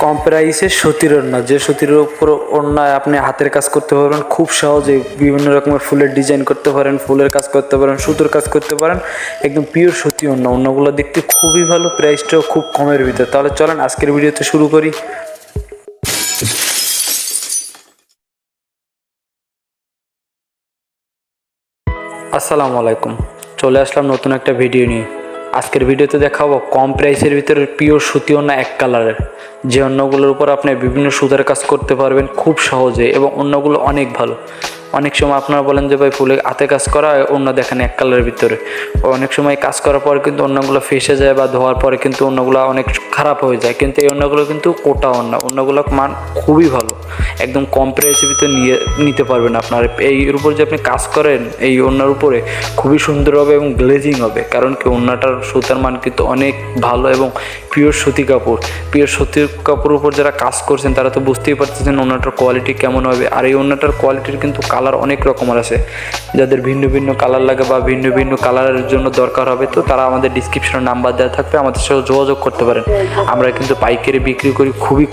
কম প্রাইসে সুতির ওড়না, যে সুতির উপর ওড়নায় আপনি হাতের কাজ করতে পারবেন খুব সহজে, বিভিন্ন রকমের ফুলের ডিজাইন করতে পারেন, ফুলের কাজ করতে পারেন, সুতোর কাজ করতে পারেন, একদম পিওর সুতি ওড়না। ওড়নাগুলো দেখতে খুবই ভালো, প্রাইসটাও খুব কমের ভিতরে। তাহলে চলেন আজকের ভিডিওতে শুরু করি। আসসালামু আলাইকুম, চলে আসলাম নতুন একটা ভিডিও নিয়ে। আজকের ভিডিওতে দেখাবো কম প্রাইসের ভিতরে পিওর সুতি ওড়না এক কালারের, যে ওড়নাগুলোর উপর আপনি বিভিন্ন সুতার কাজ করতে পারবেন খুব সহজে, এবং ওড়নাগুলো অনেক ভালো। অনেক সময় আপনারা বলেন যে ভাই ফুলে হাতে কাজ করা ওড়না দেখেন এক কালারের ভিতরে, অনেক সময় কাজ করার পর কিন্তু ওড়নাগুলো ফেসে যায় বা ধোয়ার পরে কিন্তু ওড়নাগুলো অনেক খারাপ হয়ে যায়, কিন্তু এই ওড়নাগুলো কিন্তু কোটা ওড়নাগুলোর মান খুবই ভালো, একদম কম প্রাইসের ভিতরে নিতে পারবেন। আপনার এর উপর যে আপনি কাজ করেন এই ওড়নার উপরে খুবই সুন্দর হবে এবং গ্লেজিং হবে, কারণ কি ওড়নাটার সুতার মান কিন্তু অনেক ভালো এবং পিওর সুতি কাপড়। পিওর সুতির কাপড়ের উপর যারা কাজ করছেন তারা তো বুঝতেই পারতেছেন ওড়নাটার কোয়ালিটি কেমন হবে। আর এই ওড়নাটার কোয়ালিটির কিন্তু কালার অনেক রকমের আছে, যাদের ভিন্ন ভিন্ন কালার লাগে বা ভিন্ন ভিন্ন কালারের জন্য দরকার হবে তো তারা আমাদের ডিসক্রিপশনে নাম্বার দেওয়া থাকবে, আমাদের সাথে যোগাযোগ করতে পারেন। আমরা কিন্তু পাইকারি বিক্রি করি খুবই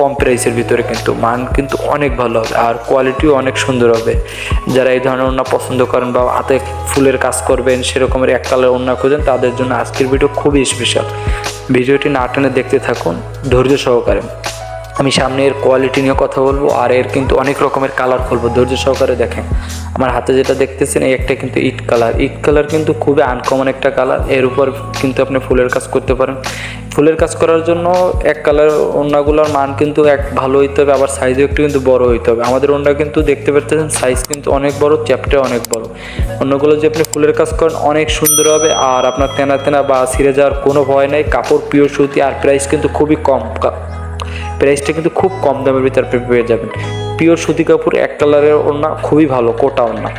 কম প্রাইসের ভিতরে, কিন্তু মান কিন্তু অনেক ভালো হবে আর কোয়ালিটিও অনেক সুন্দর হবে। যারা এই ধরনের ওড়না পছন্দ করেন বা হাতে ফুলের কাজ করবেন সেরকমের এক কালার ওড়না খোঁজেন, তাদের জন্য আজকের ভিডিও খুবই স্পেশাল। ভিডিওটি না টেনে দেখতে থাকুন ধৈর্য সহকারে। আমি সামনে এর কোয়ালিটি নিয়ে কথা বলবো, আর এর কিন্তু অনেক রকমের কালার খুলবো, ধৈর্য সহকারে দেখেন। আমার হাতে যেটা দেখতেছেন এই একটা কিন্তু ইট কালার কিন্তু খুবই আনকমন একটা কালার। এর উপর কিন্তু আপনি ফুলের কাজ করতে পারেন। ফুলের কাজ করার জন্য এক কালার ওড়নাগুলোর মান কিন্তু এক ভালো হইতে হবে, আবার সাইজও একটু কিন্তু বড় হইতে হবে। আমাদের ওড়না কিন্তু দেখতে পাচ্ছেন সাইজ কিন্তু অনেক বড়, চ্যাপটা অনেক বড়। ওড়নাগুলো যে আপনি ফুলের কাজ করেন অনেক সুন্দর হবে, আর আপনার তেনা বা ছিঁড়ে যাওয়ার কোনো ভয় নেই। কাপড় পিওর সুতি, আর প্রাইস কিন্তু খুবই কম, প্রাইসটা কিন্তু খুব কম দামের ভিতরে আপনি পেয়ে যাবেন। পিওর সুতি কাপড় এক কালারের ওড়না খুবই ভালো, কোটা ওড়না।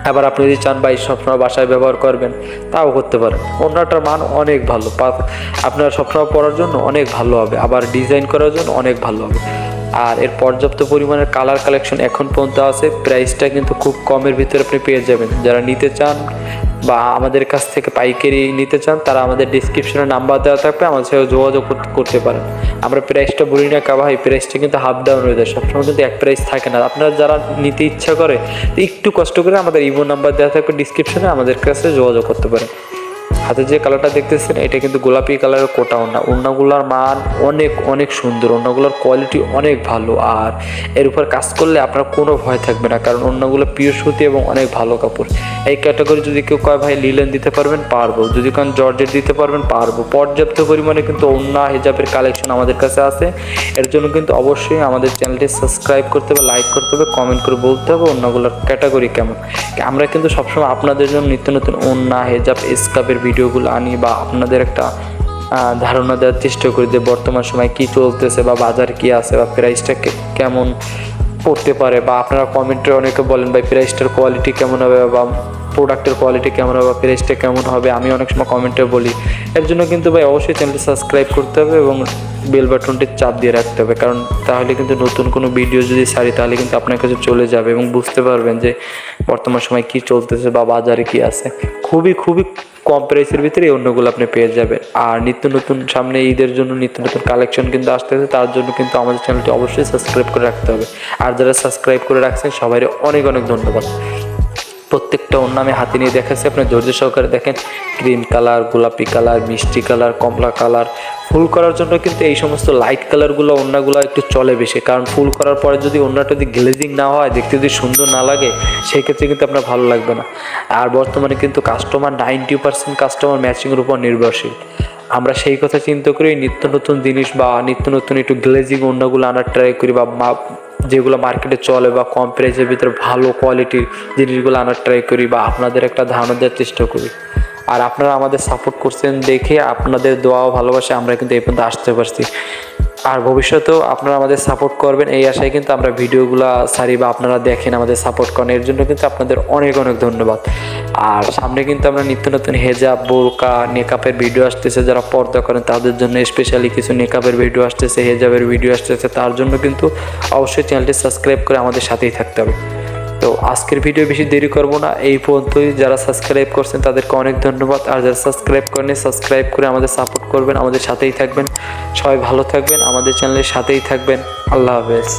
আবার আপনি যদি চান ভাই সবসময় বাসায় ব্যবহার করবেন তাও করতে পারেন। ওড়নাটার মান অনেক ভালো, আপনার সবসময় পরার জন্য অনেক ভালো হবে, আবার ডিজাইন করার জন্য অনেক ভালো হবে। আর এর পর্যাপ্ত পরিমাণের কালার কালেকশন এখন পর্যন্ত আছে, প্রাইসটা কিন্তু খুব কমের ভিতরে আপনি পেয়ে যাবেন। যারা নিতে চান বা আমাদের কাছ থেকে পাইকারি নিতে চান তারা আমাদের ডিসক্রিপশনে নাম্বার দেওয়া থাকবে, আমাদের সাথে যোগাযোগ করতে পারেন। আমরা প্রাইসটা বলি না কা ভাই, প্রাইসটা কিন্তু হাফ ডাউন হয়ে যায়, সবসময় কিন্তু এক প্রাইস থাকে না। আপনারা যারা নিতে ইচ্ছা করে একটু কষ্ট করে আমাদের ইমো নাম্বার দেওয়া থাকবে ডিসক্রিপশনে, আমাদের কাছে যোগাযোগ করতে পারেন। হাতে যে কালারটা দেখতেছেন এটা কিন্তু গোলাপি কালারের কোটা ওড়নাগুলোর মান অনেক সুন্দর, ওড়নাগুলোর কোয়ালিটি অনেক ভালো। আর এর উপর কাজ করলে আপনার কোনো ভয় থাকবে না, কারণ ওড়নাগুলো পিওর সুতি এবং অনেক ভালো কাপড়। এই ক্যাটাগরি যদি কেউ কয় ভাই লিলেন দিতে পারবেন, পারবো। যদি কারণ জর্জেট দিতে পারবেন, পারবো। পর্যাপ্ত পরিমাণে কিন্তু ওড়না হিজাবের কালেকশন আমাদের কাছে আছে। এর জন্য কিন্তু অবশ্যই আমাদের চ্যানেলটি সাবস্ক্রাইব করতে হবে, লাইক করতে হবে, কমেন্ট করে বলতে হবে ওড়নাগুলোর ক্যাটাগরি কেমন। আমরা কিন্তু সবসময় আপনাদের জন্য নিত্য নতুন ওড়না হিজাব স্কার্ফের ভিডিওগুলো আনি, বা আপনাদের একটা ধারণা দেওয়ার চেষ্টা করি যে বর্তমান সময় কী চলতেছে বা বাজার কী আছে বা প্রাইসটা কেমন পড়তে পারে। বা আপনারা কমেন্টে অনেকে বলেন ভাই প্রাইসটার কোয়ালিটি কেমন হবে বা প্রোডাক্টের কোয়ালিটি কেমন হবে বা প্রাইসটা কেমন হবে, আমি অনেক সময় কমেন্টে বলি। এর জন্য কিন্তু ভাই অবশ্যই চ্যানেলটি সাবস্ক্রাইব করতে হবে এবং বেল বাটনটি চাপ দিয়ে রাখতে হবে, কারণ তাহলে কিন্তু নতুন কোনো ভিডিও যদি ছাড়ি তাহলে কিন্তু আপনার কাছে চলে যাবে এবং বুঝতে পারবেন যে বর্তমান সময় কী চলতেছে বা বাজারে কী আছে। খুবই কম প্রাইসের ভিতরে এই অন্যগুলো আপনি পেয়ে যাবেন। আর নিত্য নতুন সামনে ঈদের জন্য নিত্য নতুন কালেকশন কিন্তু আসতেছে, তার জন্য কিন্তু আমাদের চ্যানেলটি অবশ্যই সাবস্ক্রাইব করে রাখতে হবে। আর যারা সাবস্ক্রাইব করে রাখছেন সবাই অনেক ধন্যবাদ। প্রত্যেকটা ওড়না আমি হাতে নিয়ে দেখাচ্ছি, আপনি ধৈর্য সহকারে দেখেন। ক্রিম কালার, গোলাপি কালার, মিষ্টি কালার, কমলা কালার। ফুল করার জন্য কিন্তু এই সমস্ত লাইট কালারগুলো ওড়নাগুলো একটু চলে বেশি, কারণ ফুল করার পরে যদি ওড়নাটা যদি গ্লেজিং না হয়, দেখতে যদি সুন্দর না লাগে, সেই ক্ষেত্রে কিন্তু আপনার ভালো লাগবে না। আর বর্তমানে কিন্তু কাস্টমার 90% কাস্টমার ম্যাচিংয়ের উপর নির্ভরশীল। আমরা সেই কথা চিন্তা করি নিত্য নতুন জিনিস বা নিত্য নতুন একটু গ্লেজিং ওড়নাগুলো আনার ট্রাই করি, বা যেগুলো মার্কেটে চলে বা কম প্রাইসের ভিতরে ভালো কোয়ালিটির জিনিসগুলো আনার ট্রাই করি, বা আপনাদের একটা ধারণা দেওয়ার চেষ্টা করি। আর আপনারা আমাদের সাপোর্ট করছেন দেখে, আপনাদের দোয়াও ভালোবাসে আমরা কিন্তু এই পর্যন্ত আসতে পারছি। আর ভবিষ্যতেও আপনারা আমাদের সাপোর্ট করবেন এই আশায় কিন্তু আমরা ভিডিওগুলো ছাড়ি, বা আপনারা দেখেন আমাদের সাপোর্ট করেন, এর জন্য কিন্তু আপনাদের অনেক ধন্যবাদ। আর সামনে কিন্তু আমরা নিত্য নতুন হেজাব, বোরকা, মেকআপের ভিডিও আসতেছে, যারা পর্দা করেন তাদের জন্য স্পেশালি কিছু মেকআপের ভিডিও আসতেছে, হেজাবের ভিডিও আসতেছে, তার জন্য কিন্তু অবশ্যই চ্যানেলটি সাবস্ক্রাইব করে আমাদের সাথেই থাকতে হবে। তো আজকের ভিডিও বেশি দেরি করব না, এই পর্যন্তই। যারা সাবস্ক্রাইব করছেন তাদেরকে অনেক ধন্যবাদ, আর যারা সাবস্ক্রাইব করেনি সাবস্ক্রাইব করে আমাদের সাপোর্ট করবেন, আমাদের সাথেই থাকবেন। সবাই ভালো থাকবেন, আমাদের চ্যানেলের সাথেই থাকবেন। আল্লাহ হাফেজ।